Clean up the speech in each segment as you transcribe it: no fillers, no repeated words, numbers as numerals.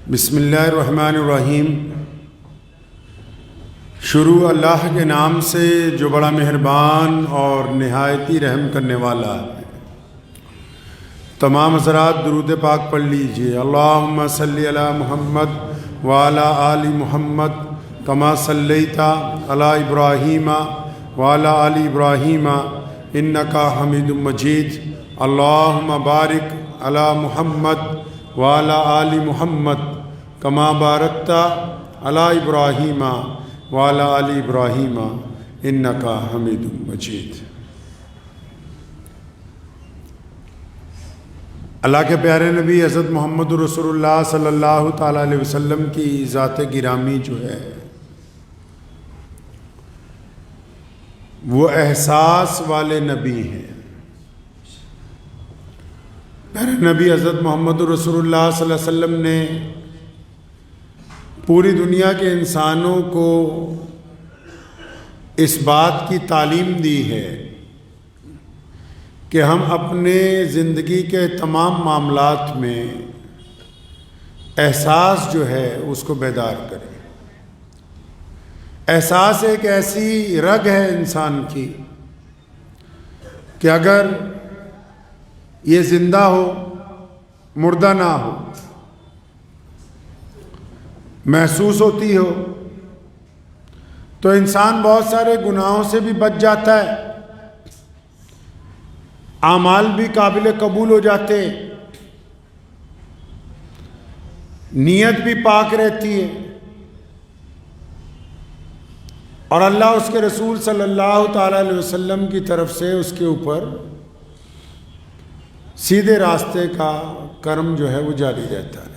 بسم اللہ الرحمن الرحیم۔ شروع اللہ کے نام سے جو بڑا مہربان اور نہایتی رحم کرنے والا ہے۔ تمام حضرات درود پاک پڑھ لیجئے۔ اللہم صلی علی محمد وعلی آل محمد کما صلیت علی ابراہیم وعلی آل ابراہیم انکا حمید مجید۔ اللہم بارک علی محمد وعلی آل محمد کما بارکت علی ابراہیم وعلی آل ابراہیم انکا حمید مجید۔ اللہ کے پیارے نبی حضرت محمد رسول اللہ صلی اللہ تعالیٰ علیہ وسلم کی ذات گرامی جو ہے وہ احساس والے نبی ہیں۔ پیارے نبی حضرت محمد رسول اللہ صلی اللہ علیہ وسلم نے پوری دنیا کے انسانوں کو اس بات کی تعلیم دی ہے کہ ہم اپنے زندگی کے تمام معاملات میں احساس جو ہے اس کو بیدار کریں۔ احساس ایک ایسی رگ ہے انسان کی کہ اگر یہ زندہ ہو مردہ نہ ہو، محسوس ہوتی ہو تو انسان بہت سارے گناہوں سے بھی بچ جاتا ہے، اعمال بھی قابل قبول ہو جاتے، نیت بھی پاک رہتی ہے، اور اللہ اس کے رسول صلی اللہ تعالیٰ علیہ وسلم کی طرف سے اس کے اوپر سیدھے راستے کا کرم جو ہے وہ جاری رہتا ہے۔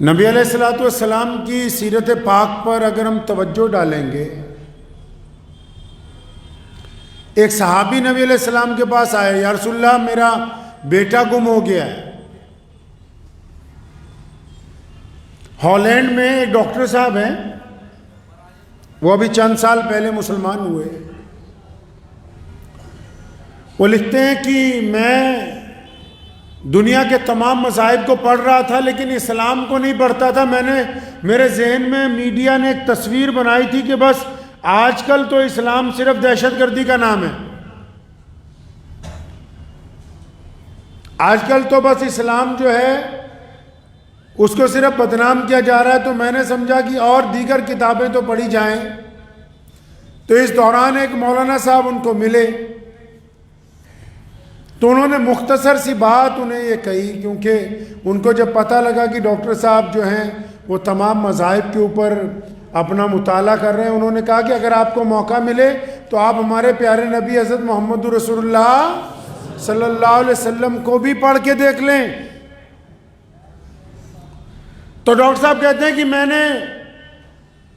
نبی علیہ الصلوۃ والسلام کی سیرت پاک پر اگر ہم توجہ ڈالیں گے، ایک صحابی نبی علیہ السلام کے پاس آئے، یا رسول اللہ میرا بیٹا گم ہو گیا ہے۔ ہالینڈ میں ایک ڈاکٹر صاحب ہیں، وہ ابھی چند سال پہلے مسلمان ہوئے۔ وہ لکھتے ہیں کہ میں دنیا کے تمام مذاہب کو پڑھ رہا تھا لیکن اسلام کو نہیں پڑھتا تھا۔ میرے ذہن میں میڈیا نے ایک تصویر بنائی تھی کہ بس آج کل تو اسلام صرف دہشت گردی کا نام ہے، آج کل تو بس اسلام جو ہے اس کو صرف بدنام کیا جا رہا ہے۔ تو میں نے سمجھا کہ اور دیگر کتابیں تو پڑھی جائیں۔ تو اس دوران ایک مولانا صاحب ان کو ملے، تو انہوں نے مختصر سی بات انہیں یہ کہی، کیونکہ ان کو جب پتہ لگا کہ ڈاکٹر صاحب جو ہیں وہ تمام مذاہب کے اوپر اپنا مطالعہ کر رہے ہیں، انہوں نے کہا کہ اگر آپ کو موقع ملے تو آپ ہمارے پیارے نبی حضرت محمد رسول اللہ صلی اللہ علیہ وسلم کو بھی پڑھ کے دیکھ لیں۔ تو ڈاکٹر صاحب کہتے ہیں کہ میں نے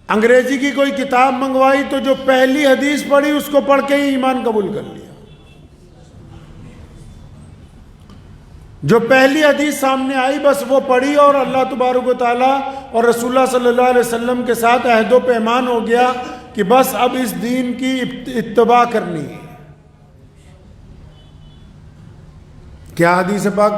انگریزی کی کوئی کتاب منگوائی تو جو پہلی حدیث پڑھی اس کو پڑھ کے ہی ایمان قبول کر لیا۔ جو پہلی حدیث سامنے آئی بس وہ پڑھی، اور اللہ تبارک و تعالیٰ اور رسول اللہ صلی اللہ علیہ وسلم کے ساتھ عہد و پیمان ہو گیا کہ بس اب اس دین کی اتباع کرنی ہے۔ کیا حدیث پاک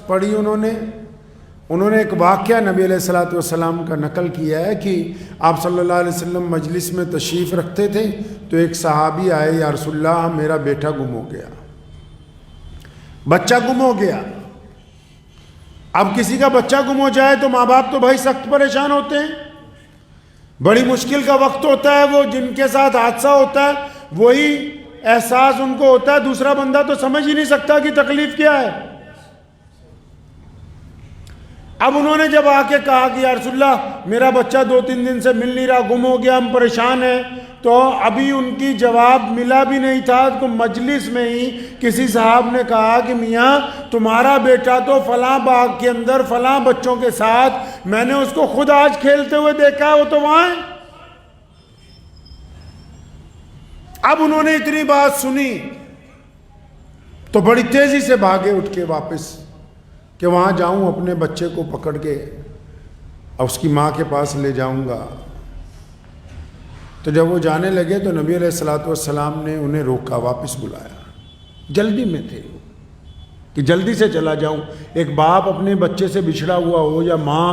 پڑھی انہوں نے ایک واقعہ نبی علیہ الصلوۃ والسلام کا نقل کیا ہے کہ آپ صلی اللہ علیہ وسلم مجلس میں تشریف رکھتے تھے تو ایک صحابی آئے، یا رسول اللہ میرا بیٹا گم ہو گیا، بچہ گم ہو گیا۔ اب کسی کا بچہ گم ہو جائے تو ماں باپ تو بھائی سخت پریشان ہوتے ہیں، بڑی مشکل کا وقت ہوتا ہے، وہ جن کے ساتھ حادثہ ہوتا ہے وہی احساس ان کو ہوتا ہے، دوسرا بندہ تو سمجھ ہی نہیں سکتا کہ تکلیف کیا ہے۔ اب انہوں نے جب آ کے کہا کہ یا رسول اللہ میرا بچہ 2-3 دن سے مل نہیں رہا، گم ہو گیا، ہم پریشان ہیں، تو ابھی ان کی جواب ملا بھی نہیں تھا تو مجلس میں ہی کسی صاحب نے کہا کہ میاں تمہارا بیٹا تو فلاں باغ کے اندر فلاں بچوں کے ساتھ، میں نے اس کو خود آج کھیلتے ہوئے دیکھا ہے، وہ تو وہاں ہے۔ اب انہوں نے اتنی بات سنی تو بڑی تیزی سے بھاگے اٹھ کے واپس کہ وہاں جاؤں اپنے بچے کو پکڑ کے اور اس کی ماں کے پاس لے جاؤں گا۔ تو جب وہ جانے لگے تو نبی علیہ الصلوۃ والسلام نے انہیں روکا، واپس بلایا، جلدی میں تھے کہ کہ جلدی سے چلا جاؤں۔ ایک باپ اپنے بچے سے بچھڑا ہوا ہو یا ماں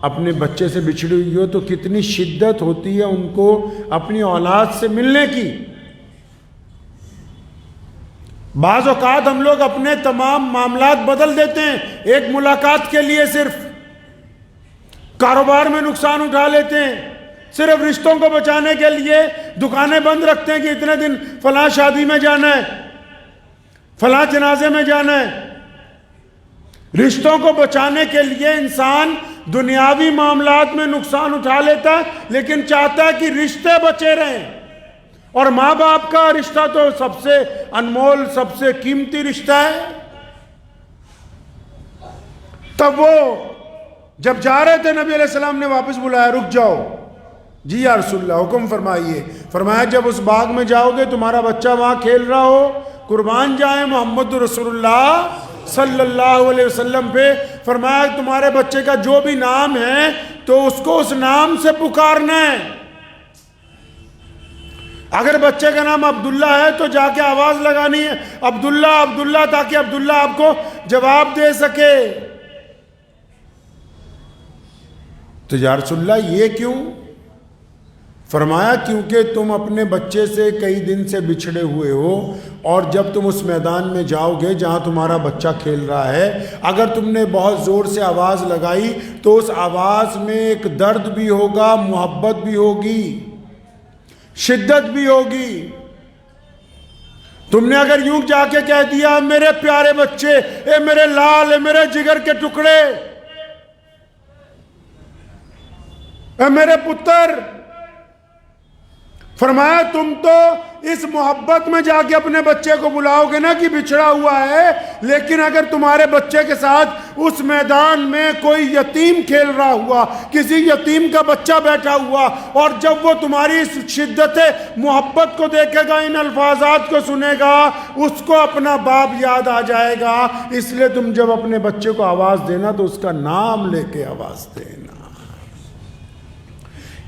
اپنے بچے سے بچھڑی ہوئی ہو تو کتنی شدت ہوتی ہے ان کو اپنی اولاد سے ملنے کی۔ بعض اوقات ہم لوگ اپنے تمام معاملات بدل دیتے ہیں ایک ملاقات کے لیے، صرف کاروبار میں نقصان اٹھا لیتے ہیں، صرف رشتوں کو بچانے کے لیے دکانیں بند رکھتے ہیں کہ اتنے دن فلاں شادی میں جانا ہے، فلاں جنازے میں جانا ہے۔ رشتوں کو بچانے کے لیے انسان دنیاوی معاملات میں نقصان اٹھا لیتا ہے، لیکن چاہتا ہے کہ رشتے بچے رہیں۔ اور ماں باپ کا رشتہ تو سب سے انمول، سب سے قیمتی رشتہ ہے۔ تب وہ جب جا رہے تھے نبی علیہ السلام نے واپس بلایا، رک جاؤ۔ جی یا رسول اللہ، حکم فرمائیے۔ فرمایا جب اس باغ میں جاؤ گے تمہارا بچہ وہاں کھیل رہا ہو، قربان جائیں محمد رسول اللہ صلی اللہ علیہ وسلم پہ، فرمایا تمہارے بچے کا جو بھی نام ہے تو اس کو اس نام سے پکارنا ہے۔ اگر بچے کا نام عبداللہ ہے تو جا کے آواز لگانی ہے، عبداللہ عبداللہ، تاکہ عبداللہ آپ کو جواب دے سکے۔ تو یا رسول اللہ یہ کیوں؟ فرمایا کیونکہ تم اپنے بچے سے کئی دن سے بچھڑے ہوئے ہو، اور جب تم اس میدان میں جاؤ گے جہاں تمہارا بچہ کھیل رہا ہے، اگر تم نے بہت زور سے آواز لگائی تو اس آواز میں ایک درد بھی ہوگا، محبت بھی ہوگی، شدت بھی ہوگی۔ تم نے اگر یوں جا کے کہہ دیا میرے پیارے بچے، اے میرے لال، اے میرے جگر کے ٹکڑے، اے میرے پتر، فرمایا تم تو اس محبت میں جا کے اپنے بچے کو بلاؤ گے نا کہ بچھڑا ہوا ہے، لیکن اگر تمہارے بچے کے ساتھ اس میدان میں کوئی یتیم کھیل رہا ہوا، کسی یتیم کا بچہ بیٹھا ہوا، اور جب وہ تمہاری اس شدت محبت کو دیکھے گا، ان الفاظات کو سنے گا، اس کو اپنا باپ یاد آ جائے گا۔ اس لیے تم جب اپنے بچے کو آواز دینا تو اس کا نام لے کے آواز دینا۔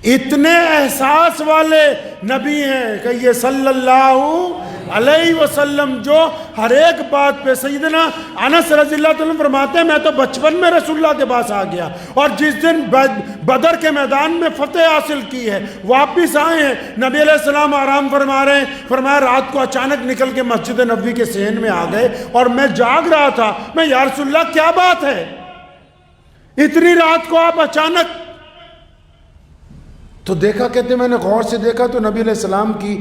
اتنے احساس والے نبی ہیں کہ یہ صلی اللہ علیہ وسلم جو ہر ایک بات پہ، سیدنا انس رضی اللہ عنہ فرماتے ہیں میں تو بچپن میں رسول اللہ کے پاس آ گیا، اور جس دن بدر کے میدان میں فتح حاصل کی ہے واپس آئے ہیں، نبی علیہ السلام آرام فرما رہے ہیں، فرمایا رات کو اچانک نکل کے مسجد نبوی کے صحن میں آ گئے، اور میں جاگ رہا تھا، میں یا رسول اللہ کیا بات ہے، اتنی رات کو آپ اچانک؟ تو دیکھا، کہتے میں نے غور سے دیکھا تو نبی علیہ السلام کی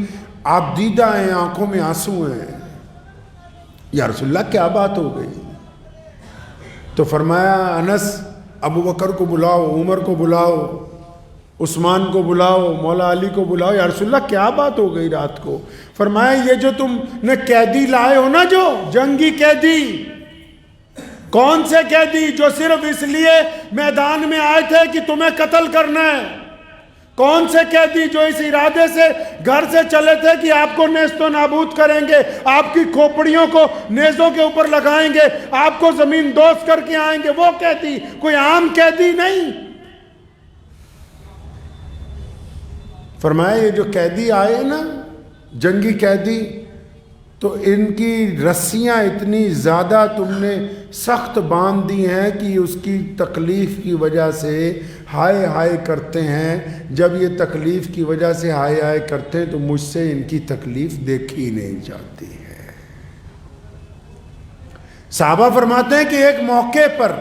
آپ دیدہ ہیں، آنکھوں میں آنسو ہیں۔ یا رسول اللہ کیا بات ہو گئی؟ تو فرمایا انس ابو بکر کو بلاؤ، عمر کو بلاؤ، عثمان کو بلاؤ، مولا علی کو بلاؤ۔ یا رسول اللہ کیا بات ہو گئی رات کو؟ فرمایا یہ جو تم نے قیدی لائے ہو نا، جو جنگی قیدی، کون سے قیدی؟ جو صرف اس لیے میدان میں آئے تھے کہ تمہیں قتل کرنا ہے۔ کون سے قیدی جو اس ارادے سے گھر سے چلے تھے کہ آپ کو نیست و نابود کریں گے، آپ کی کھوپڑیوں کو نیزوں کے اوپر لگائیں گے، آپ کو زمین دوز کر کے آئیں گے، وہ قیدی، کوئی عام قیدی نہیں۔ فرمایا یہ جو قیدی آئے نا، جنگی قیدی، تو ان کی رسیاں اتنی زیادہ تم نے سخت باندھ دی ہیں کہ اس کی تکلیف کی وجہ سے ہائے ہائے کرتے ہیں۔ جب یہ تکلیف کی وجہ سے ہائے ہائے کرتے ہیں تو مجھ سے ان کی تکلیف دیکھی نہیں جاتی ہے۔ صحابہ فرماتے ہیں کہ ایک موقع پر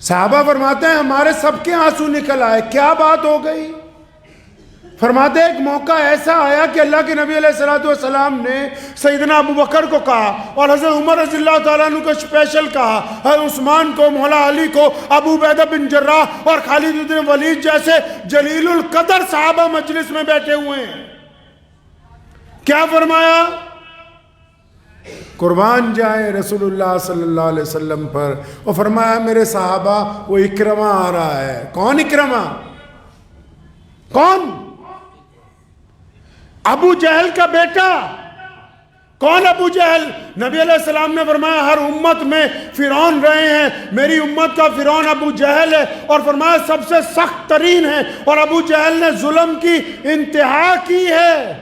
صحابہ فرماتے ہیں ہمارے سب کے آنسو نکل آئے۔ کیا بات ہو گئی؟ فرماتے ہیں ایک موقع ایسا آیا کہ اللہ کے نبی علیہ السلام نے سیدنا ابو بکر کو کہا، اور حضرت عمر رضی اللہ تعالیٰ عنہ کو اسپیشل کہا، حضرت عثمان کو، مولا علی کو، ابو عبیدہ بن جراح اور خالد بن ولید جیسے جلیل القدر صحابہ مجلس میں بیٹھے ہوئے ہیں۔ کیا فرمایا؟ قربان جائیں رسول اللہ صلی اللہ علیہ وسلم پر، اور فرمایا میرے صحابہ وہ اکرمہ آ رہا ہے۔ کون اکرمہ؟ کون؟ ابو جہل کا بیٹا۔ کون ابو جہل؟ نبی علیہ السلام نے فرمایا ہر امت میں فرعون رہے ہیں، میری امت کا فرعون ابو جہل ہے، اور فرمایا سب سے سخت ترین ہے، اور ابو جہل نے ظلم کی انتہا کی ہے۔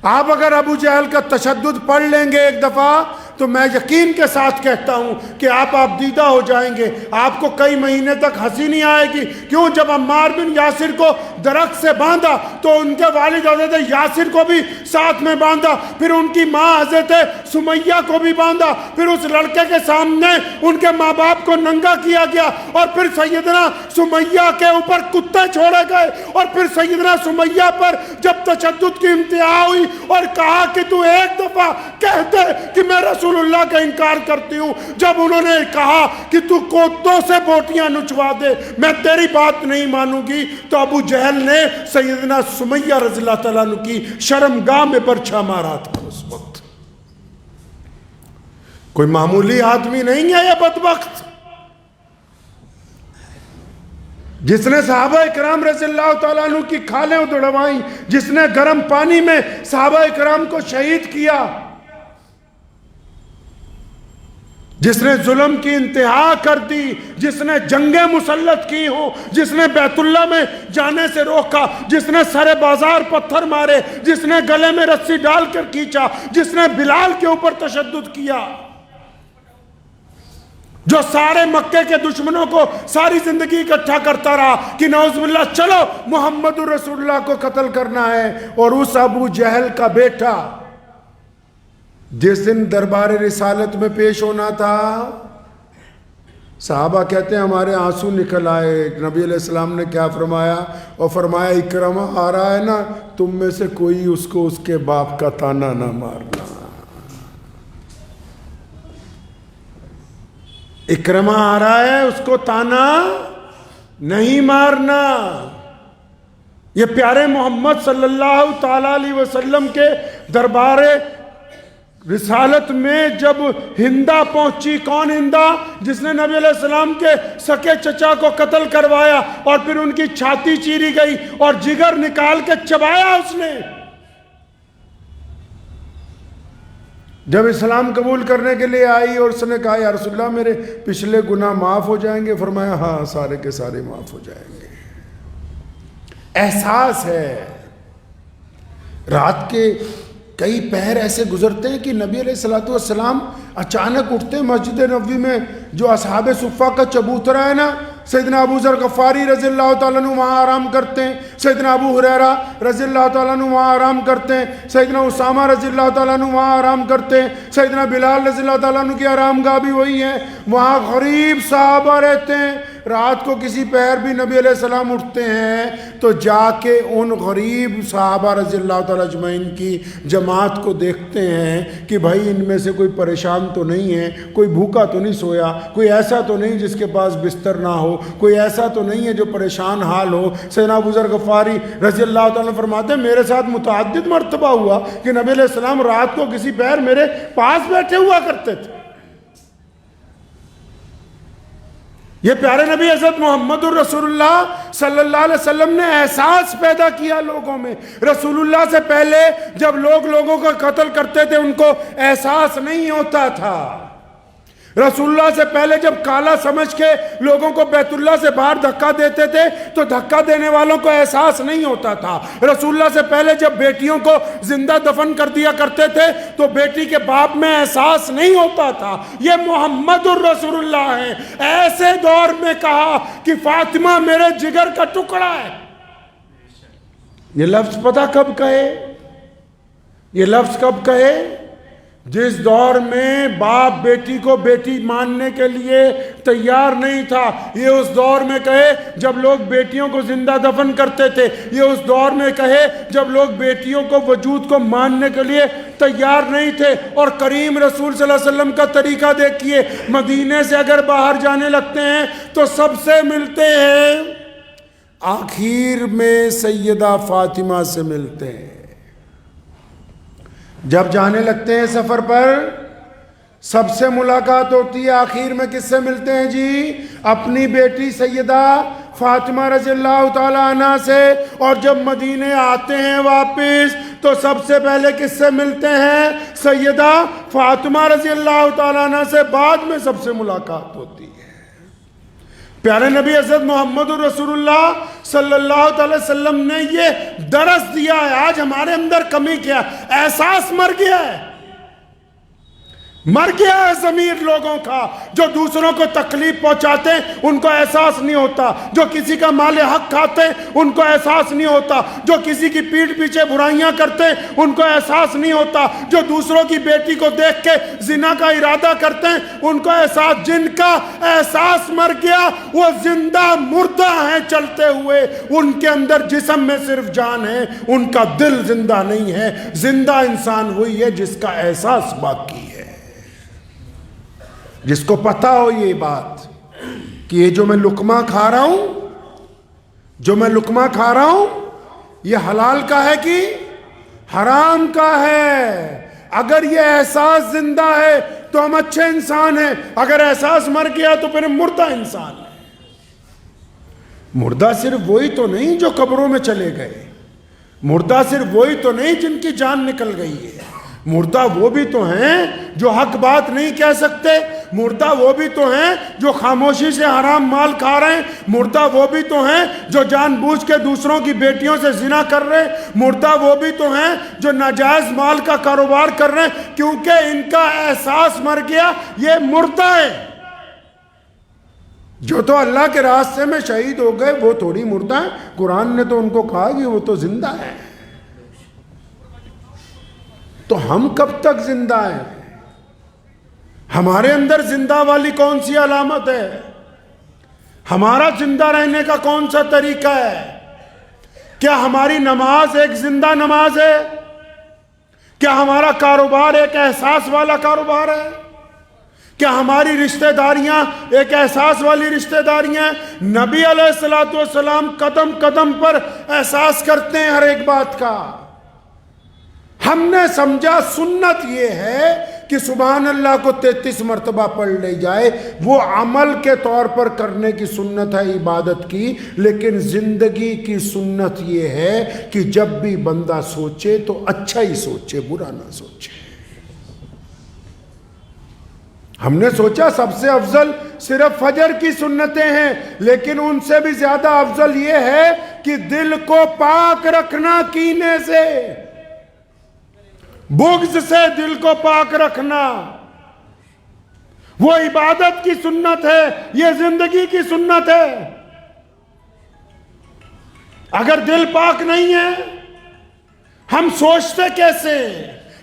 آپ اگر ابو جہل کا تشدد پڑھ لیں گے ایک دفعہ تو میں یقین کے ساتھ کہتا ہوں کہ آپ دیدہ ہو جائیں گے. آپ کو کئی مہینے تک ہنسی نہیں آئے گی. کیوں؟ جب عمار بن یاسر کو درخت سے باندھا تو ان کے والد حضرت یاسر کو بھی ساتھ میں باندھا, پھر ان کی ماں حضرت سمیہ کو بھی باندھا, پھر اس لڑکے کے سامنے ان کے ماں باپ کو ننگا کیا گیا, اور پھر سیدنا سمیہ کے اوپر کتے چھوڑے گئے, اور پھر سیدنا سمیہ پر جب تشدد کی انتہا ہوئی اور کہا کہ تو ایک دفعہ کہہ دے کہ میں رسول اللہ کا انکار کرتی ہوں, جب انہوں نے کہا کہ تو کوتوں سے بوٹیاں نچوا دے میں تیری بات نہیں مانوں گی, تو ابو جہل نے سیدنا سمیہ رضی اللہ تعالیٰ عنہ کی شرمگاہ میں برچھا مارا تھا. اس وقت کوئی معمولی آدمی نہیں ہے یہ بدبخت, جس نے صحابہ اکرام رضی اللہ تعالیٰ عنہ کی کھالیں ادڑوائیں, جس نے گرم پانی میں صحابہ اکرام کو شہید کیا, جس نے ظلم کی انتہا کر دی, جس نے جنگیں مسلط کی ہوں, جس نے بیت اللہ میں جانے سے روکا, جس نے سر بازار پتھر مارے, جس نے گلے میں رسی ڈال کر کھینچا, جس نے بلال کے اوپر تشدد کیا, جو سارے مکے کے دشمنوں کو ساری زندگی اکٹھا کرتا رہا کہ نعوذ باللہ چلو محمد رسول اللہ کو قتل کرنا ہے. اور اس ابو جہل کا بیٹا جس دن دربار رسالت میں پیش ہونا تھا, صحابہ کہتے ہیں ہمارے آنسو نکل آئے. نبی علیہ السلام نے کیا فرمایا؟ اور فرمایا اکرمہ آ رہا ہے نا, تم میں سے کوئی اس کو اس کے باپ کا تانا نہ مارنا. اکرمہ آ رہا ہے, اس کو تانا نہیں مارنا. یہ پیارے محمد صلی اللہ تعالی علیہ وسلم کے دربار رسالت میں جب ہندا پہنچی, کون ہندا؟ جس نے نبی علیہ السلام کے سکے چچا کو قتل کروایا اور پھر ان کی چھاتی چیری گئی اور جگر نکال کے چبایا اس نے. جب اسلام قبول کرنے کے لیے آئی اور اس نے کہا یا رسول اللہ میرے پچھلے گناہ معاف ہو جائیں گے, فرمایا ہاں سارے کے سارے معاف ہو جائیں گے. احساس ہے. رات کے کئی پہر ایسے گزرتے ہیں کہ نبی علیہ السلام اچانک اٹھتے ہیں. مسجد نبوی میں جو اصحاب صفہ کا چبوترا ہے نا, سیدنا ابو ذر غفاری رضی اللہ تعالیٰ عنہ وہاں آرام کرتے ہیں, سیدنا ابو ہریرہ رضی اللہ تعالیٰ عنہ وہاں آرام کرتے ہیں, سیدنا اسامہ رضی اللہ تعالیٰ عنہ وہاں آرام کرتے ہیں, سیدنا بلال رضی اللہ تعالیٰ عنہ کی آرام گاہ بھی وہی ہے. وہاں غریب صحابہ رہتے ہیں. رات کو کسی پہر بھی نبی علیہ السلام اٹھتے ہیں تو جا کے ان غریب صحابہ رضی اللہ تعالیٰ اجمعین کی جماعت کو دیکھتے ہیں کہ بھائی ان میں سے کوئی پریشان تو نہیں ہے, کوئی بھوکا تو نہیں سویا, کوئی ایسا تو نہیں جس کے پاس بستر نہ ہو, کوئی ایسا تو نہیں ہے جو پریشان حال ہو. سیدنا ابو ذر غفاری رضی اللہ تعالیٰ فرماتے ہیں میرے ساتھ متعدد مرتبہ ہوا کہ نبی علیہ السلام رات کو کسی پہر میرے پاس بیٹھے ہوا کرتے تھے. یہ پیارے نبی حضرت محمد الرسول اللہ صلی اللہ علیہ وسلم نے احساس پیدا کیا لوگوں میں. رسول اللہ سے پہلے جب لوگ لوگوں کا قتل کرتے تھے ان کو احساس نہیں ہوتا تھا. رسول اللہ سے پہلے جب کالا سمجھ کے لوگوں کو بیت اللہ سے باہر دھکا دیتے تھے تو دھکا دینے والوں کو احساس نہیں ہوتا تھا. رسول اللہ سے پہلے جب بیٹیوں کو زندہ دفن کر دیا کرتے تھے تو بیٹی کے باپ میں احساس نہیں ہوتا تھا. یہ محمد الرسول اللہ ہے. ایسے دور میں کہا کہ فاطمہ میرے جگر کا ٹکڑا ہے. یہ لفظ پتہ کب کہے؟ یہ لفظ کب کہے؟ جس دور میں باپ بیٹی کو بیٹی ماننے کے لیے تیار نہیں تھا. یہ اس دور میں کہے جب لوگ بیٹیوں کو زندہ دفن کرتے تھے. یہ اس دور میں کہے جب لوگ بیٹیوں کو وجود کو ماننے کے لیے تیار نہیں تھے. اور کریم رسول صلی اللہ علیہ وسلم کا طریقہ دیکھیے, مدینے سے اگر باہر جانے لگتے ہیں تو سب سے ملتے ہیں, آخر میں سیدہ فاطمہ سے ملتے ہیں. جب جانے لگتے ہیں سفر پر سب سے ملاقات ہوتی ہے, آخر میں کس سے ملتے ہیں جی؟ اپنی بیٹی سیدہ فاطمہ رضی اللہ تعالی عنہ سے. اور جب مدینے آتے ہیں واپس تو سب سے پہلے کس سے ملتے ہیں؟ سیدہ فاطمہ رضی اللہ تعالی عنہ سے. بعد میں سب سے ملاقات ہوتی ہے. پیارے نبی حضرت محمد رسول اللہ صلی اللہ تعالی وسلم نے یہ درس دیا ہے. آج ہمارے اندر کمی کیا ہے؟ احساس مر گیا ہے. مر گیا ہے ضمیر لوگوں کا. جو دوسروں کو تکلیف پہنچاتے ہیں ان کو احساس نہیں ہوتا. جو کسی کا مال حق کھاتے ہیں ان کو احساس نہیں ہوتا. جو کسی کی پیٹھ پیچھے برائیاں کرتے ہیں ان کو احساس نہیں ہوتا. جو دوسروں کی بیٹی کو دیکھ کے زنا کا ارادہ کرتے ہیں ان کو احساس. جن کا احساس مر گیا وہ زندہ مردہ ہیں چلتے ہوئے. ان کے اندر جسم میں صرف جان ہے, ان کا دل زندہ نہیں ہے. زندہ انسان وہی ہے جس کا احساس باقی ہے, جس کو پتا ہو یہ بات کہ یہ جو میں لقمہ کھا رہا ہوں, جو میں لقمہ کھا رہا ہوں, یہ حلال کا ہے کہ حرام کا ہے. اگر یہ احساس زندہ ہے تو ہم اچھے انسان ہیں. اگر احساس مر گیا تو پھر ہم مردہ انسان ہیں. مردہ صرف وہی تو نہیں جو قبروں میں چلے گئے. مردہ صرف وہی تو نہیں جن کی جان نکل گئی ہے. مردہ وہ بھی تو ہیں جو حق بات نہیں کہہ سکتے. مردہ وہ بھی تو ہیں جو خاموشی سے حرام مال کھا رہے ہیں. مردہ وہ بھی تو ہیں جو جان بوجھ کے دوسروں کی بیٹیوں سے زنا کر رہے ہیں. مردہ وہ بھی تو ہیں جو ناجائز مال کا کاروبار کر رہے ہیں, کیونکہ ان کا احساس مر گیا. یہ مردہ ہے. جو تو اللہ کے راستے میں شہید ہو گئے وہ تھوڑی مردہ ہیں. قرآن نے تو ان کو کہا کہ وہ تو زندہ ہے. تو ہم کب تک زندہ ہیں؟ ہمارے اندر زندہ والی کون سی علامت ہے؟ ہمارا زندہ رہنے کا کون سا طریقہ ہے؟ کیا ہماری نماز ایک زندہ نماز ہے؟ کیا ہمارا کاروبار ایک احساس والا کاروبار ہے؟ کیا ہماری رشتہ داریاں ایک احساس والی رشتہ داریاں ہیں؟ نبی علیہ الصلوۃ والسلام قدم قدم پر احساس کرتے ہیں ہر ایک بات کا. ہم نے سمجھا سنت یہ ہے کہ سبحان اللہ کو 33 مرتبہ پڑھ لی جائے, وہ عمل کے طور پر کرنے کی سنت ہے عبادت کی. لیکن زندگی کی سنت یہ ہے کہ جب بھی بندہ سوچے تو اچھا ہی سوچے, برا نہ سوچے. ہم نے سوچا سب سے افضل صرف فجر کی سنتیں ہیں, لیکن ان سے بھی زیادہ افضل یہ ہے کہ دل کو پاک رکھنا کینے سے, بغض سے دل کو پاک رکھنا. وہ عبادت کی سنت ہے, یہ زندگی کی سنت ہے. اگر دل پاک نہیں ہے ہم سوچتے کیسے؟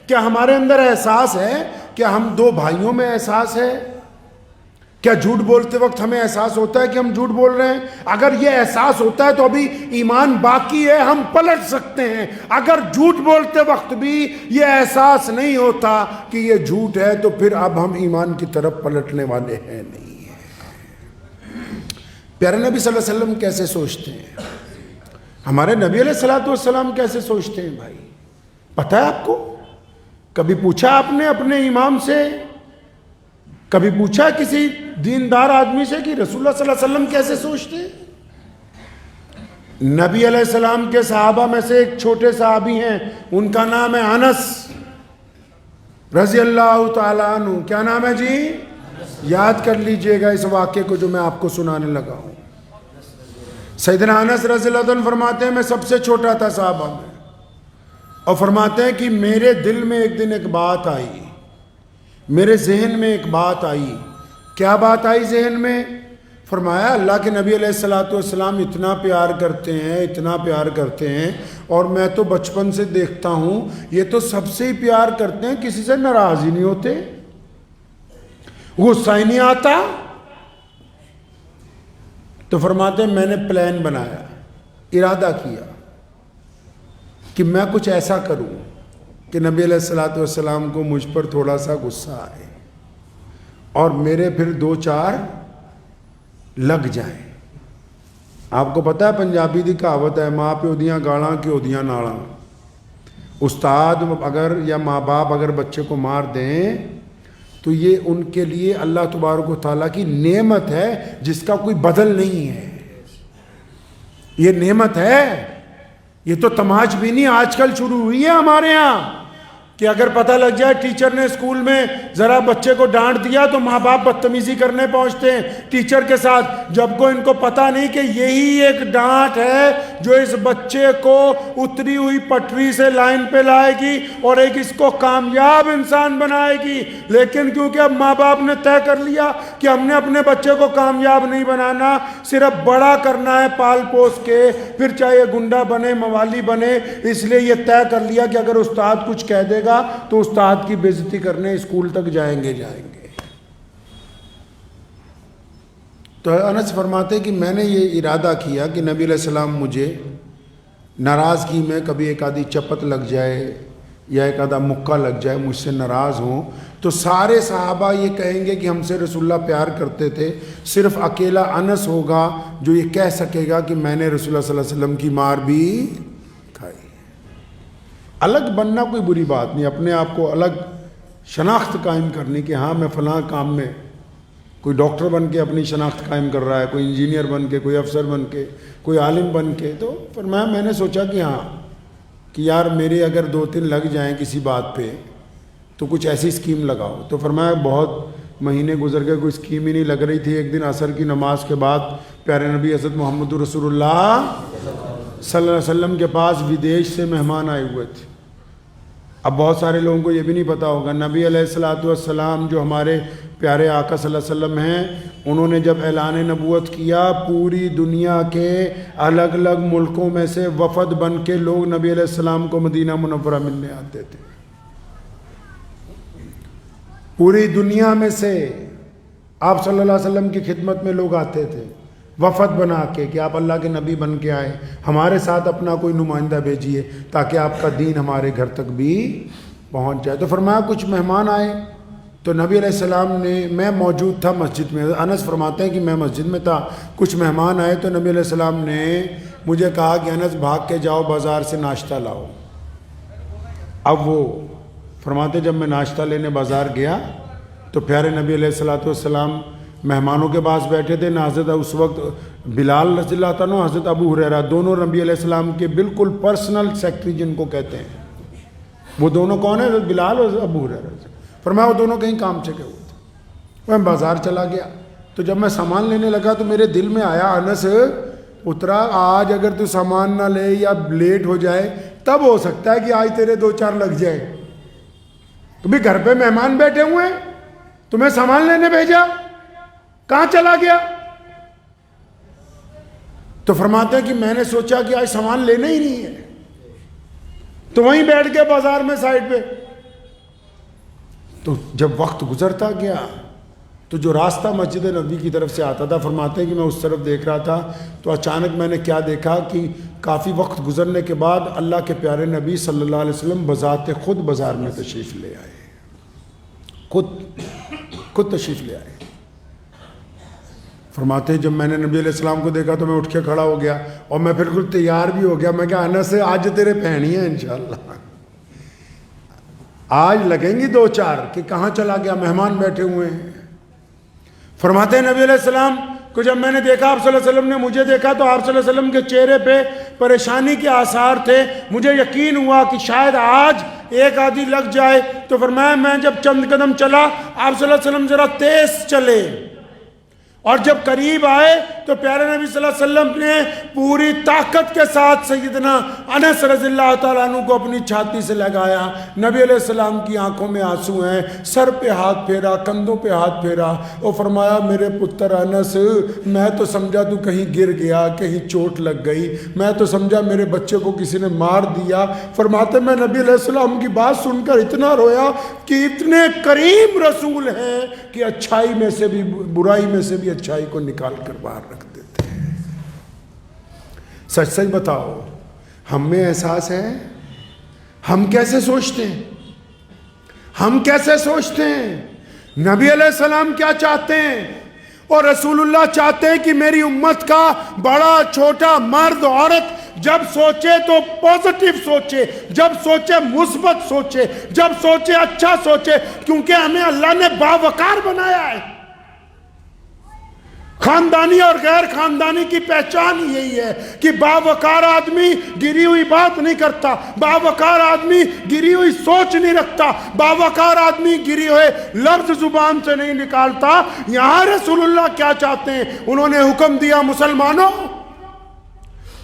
کیا ہمارے اندر احساس ہے؟ کیا ہم دو بھائیوں میں احساس ہے؟ کیا جھوٹ بولتے وقت ہمیں احساس ہوتا ہے کہ ہم جھوٹ بول رہے ہیں؟ اگر یہ احساس ہوتا ہے تو ابھی ایمان باقی ہے, ہم پلٹ سکتے ہیں. اگر جھوٹ بولتے وقت بھی یہ احساس نہیں ہوتا کہ یہ جھوٹ ہے تو پھر اب ہم ایمان کی طرف پلٹنے والے ہیں نہیں ہیں. پیارے نبی صلی اللہ علیہ وسلم کیسے سوچتے ہیں؟ ہمارے نبی علیہ الصلوۃ والسلام کیسے سوچتے ہیں بھائی؟ پتہ ہے آپ کو؟ کبھی پوچھا آپ نے اپنے امام سے, کبھی پوچھا کسی دیندار آدمی سے کہ رسول اللہ صلی اللہ علیہ وسلم کیسے سوچتے ہیں؟ نبی علیہ السلام کے صحابہ میں سے ایک چھوٹے صحابی ہیں, ان کا نام ہے انس رضی اللہ تعالیٰ عنہ. کیا نام ہے جی؟ یاد کر لیجئے گا اس واقعے کو جو میں آپ کو سنانے لگا ہوں. سیدنا انس رضی اللہ عنہ فرماتے ہیں میں سب سے چھوٹا تھا صحابہ میں, اور فرماتے ہیں کہ میرے دل میں ایک دن ایک بات آئی, میرے ذہن میں ایک بات آئی. کیا بات آئی ذہن میں؟ فرمایا اللہ کے نبی علیہ الصلوۃ والسلام اتنا پیار کرتے ہیں, اتنا پیار کرتے ہیں, اور میں تو بچپن سے دیکھتا ہوں یہ تو سب سے ہی پیار کرتے ہیں, کسی سے ناراض ہی نہیں ہوتے, غصہ ہی نہیں آتا. تو فرماتے ہیں میں نے پلان بنایا, ارادہ کیا کہ میں کچھ ایسا کروں کہ نبی علیہ الصلوۃ والسلام کو مجھ پر تھوڑا سا غصہ آئے اور میرے پھر 2-4 لگ جائیں. آپ کو پتہ ہے پنجابی دی کہاوت ہے, ماں پیو دیاں گالاں کہ اودیاں نالاں. استاد اگر یا ماں باپ اگر بچے کو مار دیں تو یہ ان کے لیے اللہ تبارک و تعالیٰ کی نعمت ہے جس کا کوئی بدل نہیں ہے. یہ نعمت ہے, یہ تو تماش بینی آج کل شروع ہوئی ہے ہمارے ہاں. کہ اگر پتہ لگ جائے ٹیچر نے اسکول میں ذرا بچے کو ڈانٹ دیا تو ماں باپ بدتمیزی کرنے پہنچتے ہیں ٹیچر کے ساتھ، جب کو ان کو پتہ نہیں کہ یہی ایک ڈانٹ ہے جو اس بچے کو اتری ہوئی پٹری سے لائن پہ لائے گی اور ایک اس کو کامیاب انسان بنائے گی۔ لیکن کیونکہ اب ماں باپ نے طے کر لیا کہ ہم نے اپنے بچے کو کامیاب نہیں بنانا، صرف بڑا کرنا ہے پال پوس کے، پھر چاہے گنڈا بنے موالی بنے، اس لیے یہ طے کر لیا کہ اگر استاد کچھ کہہ دے گا تو استاد کی بے عزتی کرنے اسکول تک جائیں گے۔ تو انس فرماتے کہ میں نے یہ ارادہ کیا کہ نبی علیہ السلام مجھے ناراضگی میں کبھی ایک آدھی چپت لگ جائے یا ایک آدھا مکہ لگ جائے، مجھ سے ناراض ہوں تو سارے صحابہ یہ کہیں گے کہ ہم سے رسول اللہ پیار کرتے تھے، صرف اکیلا انس ہوگا جو یہ کہہ سکے گا کہ میں نے رسول اللہ صلی اللہ علیہ وسلم کی مار بھی کھائی۔ الگ بننا کوئی بری بات نہیں، اپنے آپ کو الگ شناخت قائم کرنی کہ ہاں میں فلاں کام میں، کوئی ڈاکٹر بن کے اپنی شناخت قائم کر رہا ہے، کوئی انجینئر بن کے، کوئی افسر بن کے، کوئی عالم بن کے، تو فرمایا میں نے سوچا کہ ہاں کہ یار میرے اگر 2-3 لگ جائیں کسی بات پہ تو کچھ ایسی اسکیم لگاؤ۔ تو فرمایا بہت مہینے گزر گئے، کوئی اسکیم ہی نہیں لگ رہی تھی۔ ایک دن عصر کی نماز کے بعد پیارے نبی حضرت محمد رسول اللہ صلی اللہ علیہ وسلم کے پاس ودیش سے مہمان آئے ہوئے تھے۔ اب بہت سارے لوگوں کو یہ بھی نہیں پتا ہوگا، نبی علیہ السلام جو ہمارے پیارے آقا صلی اللہ علیہ وسلم ہیں، انہوں نے جب اعلان نبوت کیا پوری دنیا کے الگ الگ ملکوں میں سے وفد بن کے لوگ نبی علیہ السلام کو مدینہ منورہ ملنے آتے تھے۔ پوری دنیا میں سے آپ صلی اللہ علیہ وسلم کی خدمت میں لوگ آتے تھے وفد بنا کے کہ آپ اللہ کے نبی بن کے آئے، ہمارے ساتھ اپنا کوئی نمائندہ بھیجیے تاکہ آپ کا دین ہمارے گھر تک بھی پہنچ جائے۔ تو فرمایا کچھ مہمان آئے تو نبی علیہ السلام نے، میں موجود تھا مسجد میں، انس فرماتے ہیں کہ میں مسجد میں تھا، کچھ مہمان آئے تو نبی علیہ السلام نے مجھے کہا کہ انس بھاگ کے جاؤ بازار سے ناشتہ لاؤ۔ اب وہ فرماتے جب میں ناشتہ لینے بازار گیا تو پیارے نبی علیہ السلام مہمانوں کے پاس بیٹھے تھے، نہ حضرت اس وقت بلال رضی اللہ تعالیٰ عنہ، حضرت ابو ہریرہ، دونوں نبی علیہ السلام کے بالکل پرسنل سیکٹری جن کو کہتے ہیں، وہ دونوں کون ہیں؟ حضرت بلال اور حضرت ابو ہریرہ۔ فرمایا وہ دونوں کہیں کام سے گئے ہوئے تھے، میں بازار چلا گیا تو جب میں سامان لینے لگا تو میرے دل میں آیا انس اترا آج اگر تو سامان نہ لے یا لیٹ ہو جائے تب ہو سکتا ہے کہ آج تیرے 2-4 لگ جائے، تو بھی گھر پہ مہمان بیٹھے ہوئے ہیں، تمہیں سامان لینے بھیجا، کہاں چلا گیا؟ تو فرماتے ہیں کہ میں نے سوچا کہ آج سامان لینا ہی نہیں ہے، تو وہیں بیٹھ کے بازار میں سائڈ پہ۔ تو جب وقت گزرتا گیا تو جو راستہ مسجد نبوی کی طرف سے آتا تھا، فرماتے ہیں کہ میں اس طرف دیکھ رہا تھا تو اچانک میں نے کیا دیکھا کہ کافی وقت گزرنے کے بعد اللہ کے پیارے نبی صلی اللہ علیہ وسلم بذات خود بازار میں تشریف لے آئے، خود تشریف لے آئے۔ فرماتے ہیں جب میں نے نبی علیہ السلام کو دیکھا تو میں اٹھ کے کھڑا ہو گیا اور میں بالکل تیار بھی ہو گیا، میں کہا انس آج تیرے پہنی ہے انشاءاللہ، آج لگیں گی 2-4 کہ کہاں چلا گیا، مہمان بیٹھے ہوئے ہیں۔ فرماتے ہیں نبی علیہ السلام کو جب میں نے دیکھا، آپ صلی اللہ علیہ وسلم نے مجھے دیکھا تو آپ صلی اللہ علیہ وسلم کے چہرے پہ پریشانی کے آثار تھے، مجھے یقین ہوا کہ شاید آج ایک آدھی لگ جائے۔ تو فرمایا میں جب چند قدم چلا، آپ صلی اللہ علیہ وسلم ذرا تیز چلے اور جب قریب آئے تو پیارے نبی صلی اللہ علیہ وسلم نے پوری طاقت کے ساتھ سیدنا انس رضی اللہ تعالیٰ عنہ کو اپنی چھاتی سے لگایا۔ نبی علیہ السلام کی آنکھوں میں آنسو ہیں، سر پہ ہاتھ پھیرا، کندھوں پہ ہاتھ پھیرا اور فرمایا میرے پتر انس، میں تو سمجھا تو کہیں گر گیا، کہیں چوٹ لگ گئی، میں تو سمجھا میرے بچے کو کسی نے مار دیا۔ فرماتے میں نبی علیہ السلام کی بات سن کر اتنا رویا کہ اتنے کریم رسول ہیں کہ اچھائی میں سے بھی، برائی میں سے بھی اچھائی کو نکال کر باہر رکھ دیتے ہیں۔ سچ سچ بتاؤ، ہم میں احساس ہے؟ ہم کیسے سوچتے ہیں؟ ہم کیسے سوچتے ہیں؟ نبی علیہ السلام کیا چاہتے ہیں؟ اور رسول اللہ چاہتے ہیں کہ میری امت کا بڑا چھوٹا مرد عورت جب سوچے تو پوزیٹیو سوچے، جب سوچے مثبت سوچے، جب سوچے اچھا سوچے، کیونکہ ہمیں اللہ نے باوقار بنایا ہے۔ خاندانی اور غیر خاندانی کی پہچان یہی ہے کہ باوقار آدمی گری ہوئی بات نہیں کرتا، باوقار آدمی گری ہوئی سوچ نہیں رکھتا، باوقار آدمی گری ہوئے لفظ زبان سے نہیں نکالتا۔ یہاں رسول اللہ کیا چاہتے ہیں؟ انہوں نے حکم دیا مسلمانوں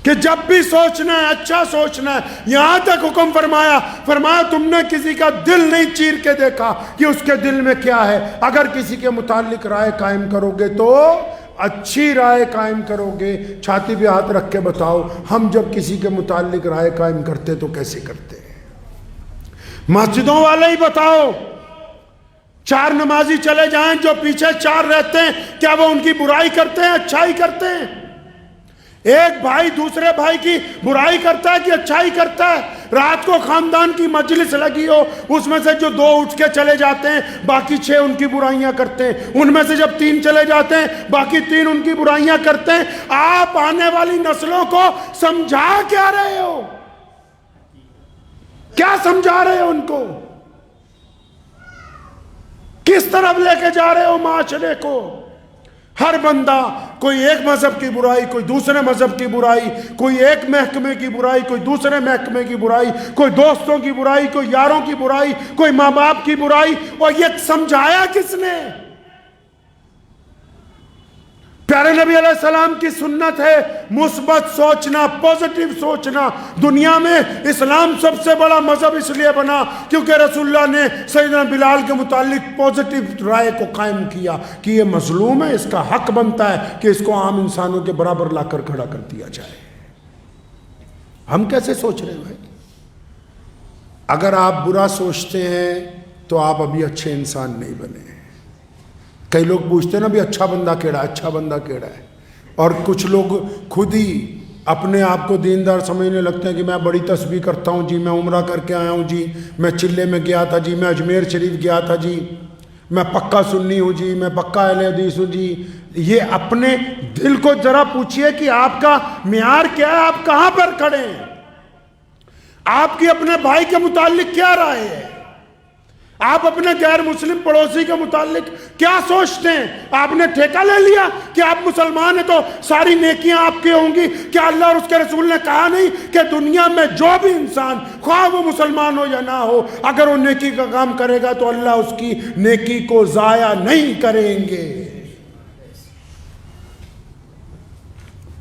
کہ جب بھی سوچنا ہے اچھا سوچنا ہے۔ یہاں تک حکم فرمایا تم نے کسی کا دل نہیں چیر کے دیکھا کہ اس کے دل میں کیا ہے۔ اگر کسی کے متعلق رائے قائم کرو گے تو اچھی رائے قائم کرو گے۔ چھاتی پہ ہاتھ رکھ کے بتاؤ، ہم جب کسی کے متعلق رائے قائم کرتے تو کیسے کرتے ہیں؟ مسجدوں والے ہی بتاؤ، 4 نمازی چلے جائیں، جو پیچھے 4 رہتے ہیں، کیا وہ ان کی برائی کرتے ہیں اچھائی کرتے ہیں؟ ایک بھائی دوسرے بھائی کی برائی کرتا ہے کہ اچھائی کرتا ہے؟ رات کو خاندان کی مجلس لگی ہو، اس میں سے جو 2 اٹھ کے چلے جاتے ہیں باقی 6 ان کی برائیاں کرتے ہیں، ان میں سے جب 3 چلے جاتے ہیں باقی 3 ان کی برائیاں کرتے ہیں۔ آپ آنے والی نسلوں کو سمجھا کیا رہے ہو؟ کیا سمجھا رہے ہو ان کو؟ کس طرف لے کے جا رہے ہو معاشرے کو؟ ہر بندہ کوئی ایک مذہب کی برائی، کوئی دوسرے مذہب کی برائی، کوئی ایک محکمے کی برائی، کوئی دوسرے محکمے کی برائی، کوئی دوستوں کی برائی، کوئی یاروں کی برائی، کوئی ماں باپ کی برائی۔ اور یہ سمجھایا کس نے؟ پیارے نبی علیہ السلام کی سنت ہے مثبت سوچنا، پوزیٹیو سوچنا۔ دنیا میں اسلام سب سے بڑا مذہب اس لیے بنا کیونکہ رسول اللہ نے سیدنا بلال کے متعلق پوزیٹیو رائے کو قائم کیا کہ یہ مظلوم ہے، اس کا حق بنتا ہے کہ اس کو عام انسانوں کے برابر لا کر کھڑا کر دیا جائے۔ ہم کیسے سوچ رہے ہیں بھائی؟ اگر آپ برا سوچتے ہیں تو آپ ابھی اچھے انسان نہیں بنے۔ کئی لوگ پوچھتے ہیں نا بھی اچھا بندہ کیڑا ہے، اچھا بندہ کیڑا ہے، اور کچھ لوگ خود ہی اپنے آپ کو دیندار سمجھنے لگتے ہیں کہ میں بڑی تسبیح کرتا ہوں جی، میں عمرہ کر کے آیا ہوں جی، میں چلے میں گیا تھا جی، میں اجمیر شریف گیا تھا جی، میں پکا سنی ہوں جی، میں پکا اہل حدیث ہوں جی۔ یہ اپنے دل کو ذرا پوچھئے کہ آپ کا معیار کیا ہے، آپ کہاں پر کھڑے ہیں، آپ کی اپنے بھائی کے متعلق کیا رائے ہے، آپ اپنے غیر مسلم پڑوسی کے متعلق کیا سوچتے ہیں؟ آپ نے ٹھیکہ لے لیا کہ آپ مسلمان ہیں تو ساری نیکیاں آپ کی ہوں گی؟ کیا اللہ اور اس کے رسول نے کہا نہیں کہ دنیا میں جو بھی انسان خواہ وہ مسلمان ہو یا نہ ہو اگر وہ نیکی کا کام کرے گا تو اللہ اس کی نیکی کو ضائع نہیں کریں گے؟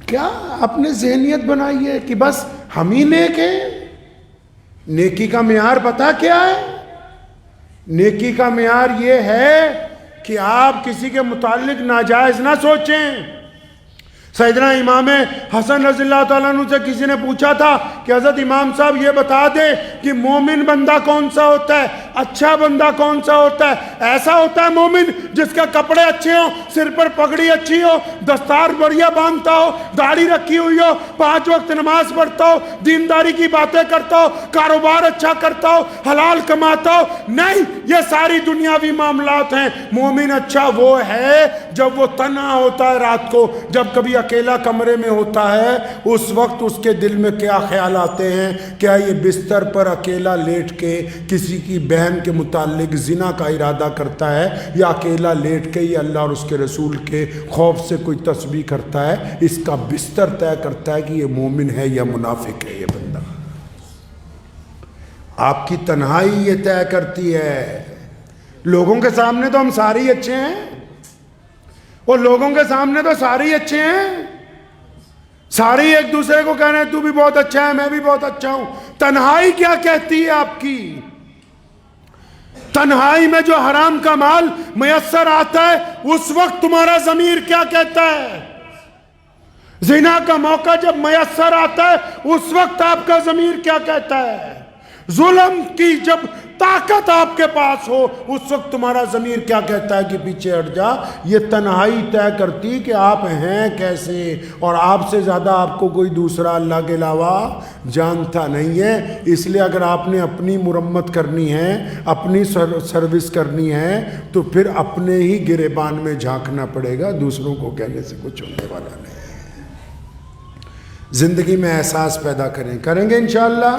کیا اپنے ذہنیت بنائیے کہ بس ہم ہی نیک ہیں؟ نیکی کا معیار پتہ کیا ہے؟ نیکی کا معیار یہ ہے کہ آپ کسی کے متعلق ناجائز نہ سوچیں۔ سیدنا امام حسن رضی اللہ تعالیٰ عنہ سے کسی نے پوچھا تھا کہ حضرت امام صاحب یہ بتا دیں کہ مومن بندہ کون سا ہوتا ہے، اچھا بندہ کون سا ہوتا ہے؟ ایسا ہوتا ہے مومن جس کا کپڑے اچھے ہوں، سر پر پگڑی اچھی ہو، دستار بڑھیا باندھتا ہو، داڑھی رکھی ہوئی ہو، 5 وقت نماز پڑھتا ہو، دینداری کی باتیں کرتا ہو، کاروبار اچھا کرتا ہو، حلال کماتا ہو۔ نہیں، یہ ساری دنیاوی معاملات ہیں۔ مومن اچھا وہ ہے جب وہ تنہا ہوتا ہے رات کو، جب کبھی اکیلا کمرے میں ہوتا ہے، اس وقت اس کے دل میں کیا خیال آتے ہیں؟ کیا یہ بستر پر اکیلا لیٹ کے کسی کی بہن کے متعلق زنا کا ارادہ کرتا ہے، یا اکیلا لیٹ کے یہ اللہ اور اس کے رسول کے خوف سے کوئی تسبیح کرتا ہے؟ اس کا بستر طے کرتا ہے کہ یہ مومن ہے یا منافق ہے۔ یہ بندہ آپ کی تنہائی یہ طے کرتی ہے۔ لوگوں کے سامنے تو ہم سارے ہی اچھے ہیں، اور لوگوں کے سامنے تو سارے ہی اچھے ہیں، سارے ایک دوسرے کو کہہ رہے ہیں تو بھی بہت اچھا ہے، میں بھی بہت اچھا ہوں۔ تنہائی کیا کہتی ہے آپ کی؟ تنہائی میں جو حرام کا مال میسر آتا ہے اس وقت تمہارا ضمیر کیا کہتا ہے؟ زنا کا موقع جب میسر آتا ہے اس وقت آپ کا ضمیر کیا کہتا ہے؟ ظلم کی جب طاقت آپ کے پاس ہو اس وقت تمہارا ضمیر کیا کہتا ہے کہ پیچھے ہٹ جا؟ یہ تنہائی طے کرتی کہ آپ ہیں کیسے، اور آپ سے زیادہ آپ کو کوئی دوسرا اللہ کے علاوہ جانتا نہیں ہے۔ اس لیے اگر آپ نے اپنی مرمت کرنی ہے، اپنی سروس کرنی ہے، تو پھر اپنے ہی گریبان میں جھانکنا پڑے گا، دوسروں کو کہنے سے کچھ ہونے والا نہیں ہے۔ زندگی میں احساس پیدا کریں گے انشاءاللہ۔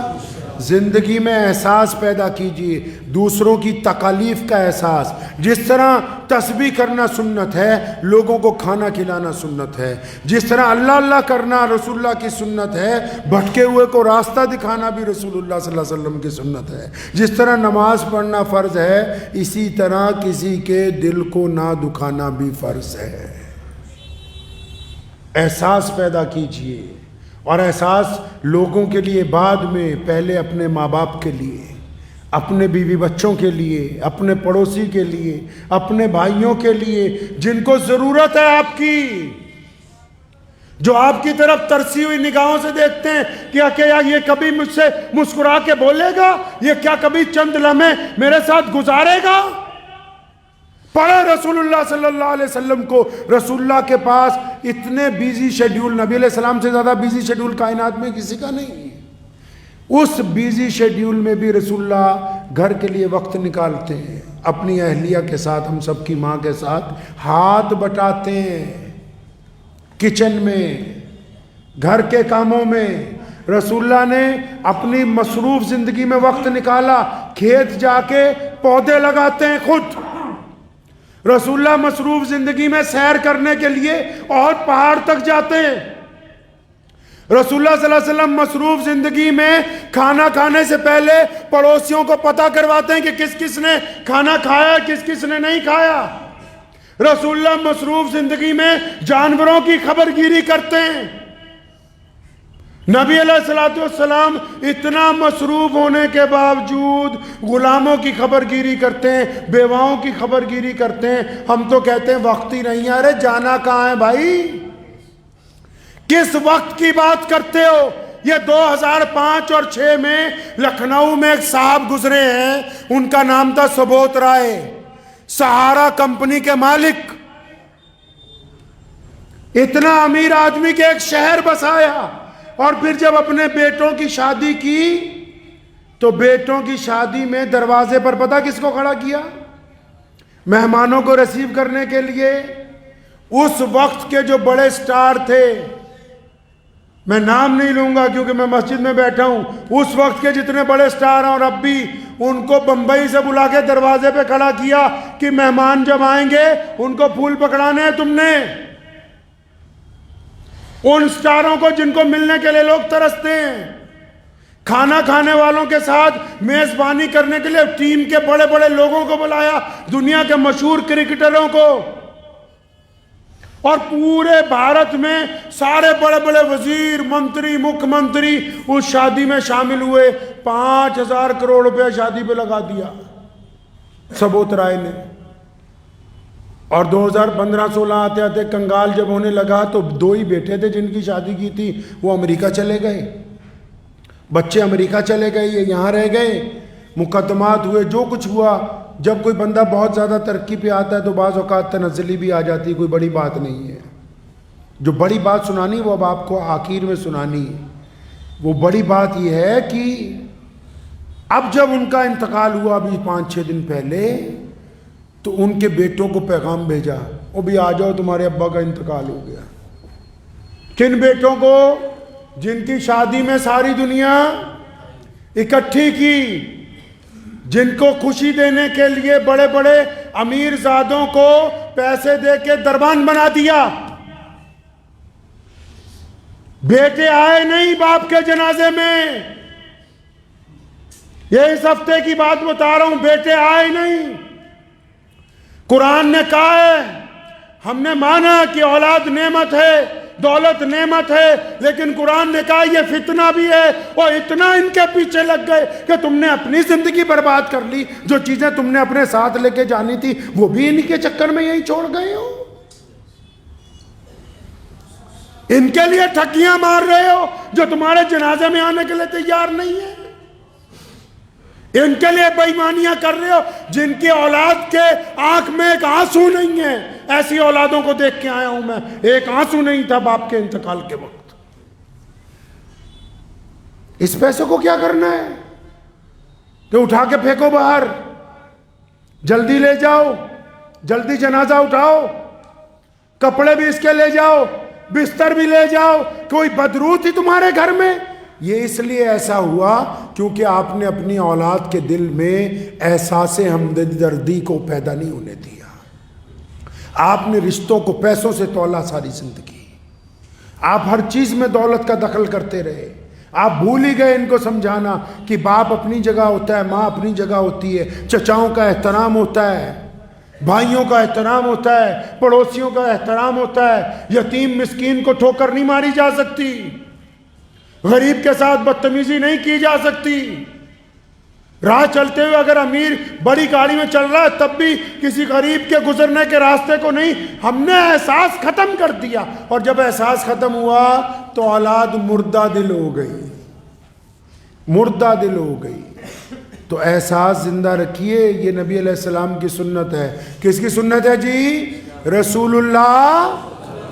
زندگی میں احساس پیدا کیجئے، دوسروں کی تکالیف کا احساس. جس طرح تسبیح کرنا سنت ہے، لوگوں کو کھانا کھلانا سنت ہے. جس طرح اللہ اللہ کرنا رسول اللہ کی سنت ہے، بھٹکے ہوئے کو راستہ دکھانا بھی رسول اللہ صلی اللہ علیہ وسلم کی سنت ہے. جس طرح نماز پڑھنا فرض ہے، اسی طرح کسی کے دل کو نہ دکھانا بھی فرض ہے. احساس پیدا کیجئے، اور احساس لوگوں کے لیے بعد میں، پہلے اپنے ماں باپ کے لیے، اپنے بیوی بچوں کے لیے، اپنے پڑوسی کے لیے، اپنے بھائیوں کے لیے جن کو ضرورت ہے آپ کی، جو آپ کی طرف ترسی ہوئی نگاہوں سے دیکھتے ہیں کہ یہ کبھی مجھ سے مسکرا کے بولے گا، یہ کیا کبھی چند لمحے میرے ساتھ گزارے گا. پڑھے رسول اللہ صلی اللہ علیہ وسلم کو. رسول اللہ کے پاس اتنے بیزی شیڈیول، نبی علیہ السلام سے زیادہ بیزی شیڈیول کائنات میں کسی کا نہیں ہے. اس بیزی شیڈیول میں بھی رسول اللہ گھر کے لیے وقت نکالتے ہیں، اپنی اہلیہ کے ساتھ، ہم سب کی ماں کے ساتھ ہاتھ بٹاتے ہیں، کچن میں، گھر کے کاموں میں. رسول اللہ نے اپنی مصروف زندگی میں وقت نکالا، کھیت جا کے پودے لگاتے ہیں خود. رسول اللہ مصروف زندگی میں سیر کرنے کے لیے اور پہاڑ تک جاتے ہیں. رسول اللہ صلی اللہ علیہ وسلم مصروف زندگی میں کھانا کھانے سے پہلے پڑوسیوں کو پتہ کرواتے ہیں کہ کس کس نے کھانا کھایا، کس کس نے نہیں کھایا. رسول اللہ مصروف زندگی میں جانوروں کی خبر گیری کرتے ہیں. نبی علیہ السلام اتنا مصروف ہونے کے باوجود غلاموں کی خبر گیری کرتے ہیں، بیواؤں کی خبر گیری کرتے ہیں. ہم تو کہتے ہیں وقت ہی نہیں ہے. ارے جانا کہاں ہے بھائی؟ کس وقت کی بات کرتے ہو؟ یہ 2005 اور 2006 میں لکھنؤ میں ایک صاحب گزرے ہیں، ان کا نام تھا سبوت رائے، سہارا کمپنی کے مالک. اتنا امیر آدمی کے ایک شہر بسایا، اور پھر جب اپنے بیٹوں کی شادی کی تو بیٹوں کی شادی میں دروازے پر پتہ کس کو کھڑا کیا؟ مہمانوں کو ریسیو کرنے کے لیے اس وقت کے جو بڑے سٹار تھے، میں نام نہیں لوں گا کیونکہ میں مسجد میں بیٹھا ہوں، اس وقت کے جتنے بڑے سٹار ہیں اور اب بھی، ان کو بمبئی سے بلا کے دروازے پہ کھڑا کیا کہ مہمان جب آئیں گے ان کو پھول پکڑانے ہیں تم نے. ان سٹاروں کو جن کو ملنے کے لیے لوگ ترستے ہیں، کھانا کھانے والوں کے ساتھ میزبانی کرنے کے لیے ٹیم کے بڑے بڑے لوگوں کو بلایا، دنیا کے مشہور کرکٹروں کو، اور پورے بھارت میں سارے بڑے بڑے وزیر، منتری، مکھ منتری اس شادی میں شامل ہوئے. 5,000 کروڑ روپے شادی پہ لگا دیا سبوت رائے نے. اور 2015-16 آتے آتے کنگال جب ہونے لگا تو 2 ہی بیٹے تھے جن کی شادی کی تھی، وہ امریکہ چلے گئے، بچے امریکہ چلے گئے، یہ یہاں رہ گئے. مقدمات ہوئے، جو کچھ ہوا. جب کوئی بندہ بہت زیادہ ترقی پہ آتا ہے تو بعض اوقات تنزلی بھی آ جاتی ہے، کوئی بڑی بات نہیں ہے. جو بڑی بات سنانی وہ اب آپ کو آخر میں سنانی ہے. وہ بڑی بات یہ ہے کہ اب جب ان کا انتقال ہوا ابھی 5-6 دن پہلے، تو ان کے بیٹوں کو پیغام بھیجا، وہ بھی آ جاؤ تمہارے ابا کا انتقال ہو گیا. کن بیٹوں کو؟ جن کی شادی میں ساری دنیا اکٹھی کی، جن کو خوشی دینے کے لیے بڑے بڑے امیر زادوں کو پیسے دے کے دربان بنا دیا. بیٹے آئے نہیں باپ کے جنازے میں. یہ اس ہفتے کی بات بتا رہا ہوں، بیٹے آئے نہیں. قرآن نے کہا ہے، ہم نے مانا کہ اولاد نعمت ہے، دولت نعمت ہے، لیکن قرآن نے کہا یہ فتنہ بھی ہے. اور اتنا ان کے پیچھے لگ گئے کہ تم نے اپنی زندگی برباد کر لی. جو چیزیں تم نے اپنے ساتھ لے کے جانی تھی وہ بھی ان کے چکر میں یہی چھوڑ گئے ہو. ان کے لیے ٹھگیاں مار رہے ہو جو تمہارے جنازے میں آنے کے لیے تیار نہیں ہے. ان کے لیے بے ایمانیاں کر رہے ہو جن کی اولاد کے آنکھ میں ایک آنسو نہیں ہے. ایسی اولادوں کو دیکھ کے آیا ہوں میں، ایک آنسو نہیں تھا باپ کے انتقال کے وقت. اس پیسے کو کیا کرنا ہے کہ اٹھا کے پھینکو باہر، جلدی لے جاؤ، جلدی جنازہ اٹھاؤ، کپڑے بھی اس کے لے جاؤ، بستر بھی لے جاؤ. کوئی بدروح تھی تمہارے گھر میں؟ یہ اس لیے ایسا ہوا کیونکہ آپ نے اپنی اولاد کے دل میں احساس ہمدردی کو پیدا نہیں ہونے دیا. آپ نے رشتوں کو پیسوں سے تولا ساری زندگی. آپ ہر چیز میں دولت کا دخل کرتے رہے. آپ بھول ہی گئے ان کو سمجھانا کہ باپ اپنی جگہ ہوتا ہے, ماں اپنی جگہ ہوتی ہے, چچاؤں کا احترام ہوتا ہے, بھائیوں کا احترام ہوتا ہے, پڑوسیوں کا احترام ہوتا ہے. یتیم مسکین کو ٹھوکر نہیں ماری جا سکتی, غریب کے ساتھ بدتمیزی نہیں کی جا سکتی. راہ چلتے ہوئے اگر امیر بڑی گاڑی میں چل رہا ہے تب بھی کسی غریب کے گزرنے کے راستے کو نہیں. ہم نے احساس ختم کر دیا, اور جب احساس ختم ہوا تو اولاد مردہ دل ہو گئی, مردہ دل ہو گئی. تو احساس زندہ رکھیے, یہ نبی علیہ السلام کی سنت ہے. کس کی سنت ہے جی؟ رسول اللہ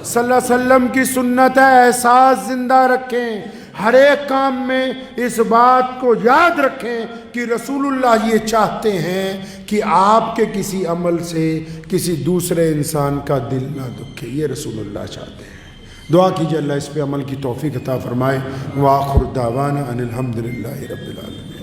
صلی اللہ علیہ وسلم کی سنت ہے. احساس زندہ رکھیں, ہر ایک کام میں اس بات کو یاد رکھیں کہ رسول اللہ یہ چاہتے ہیں کہ آپ کے کسی عمل سے کسی دوسرے انسان کا دل نہ دکھے. یہ رسول اللہ چاہتے ہیں. دعا کیجیے اللہ اس پہ عمل کی توفیق عطا فرمائے. وآخر دعوانا ان الحمد للہ رب العالمین.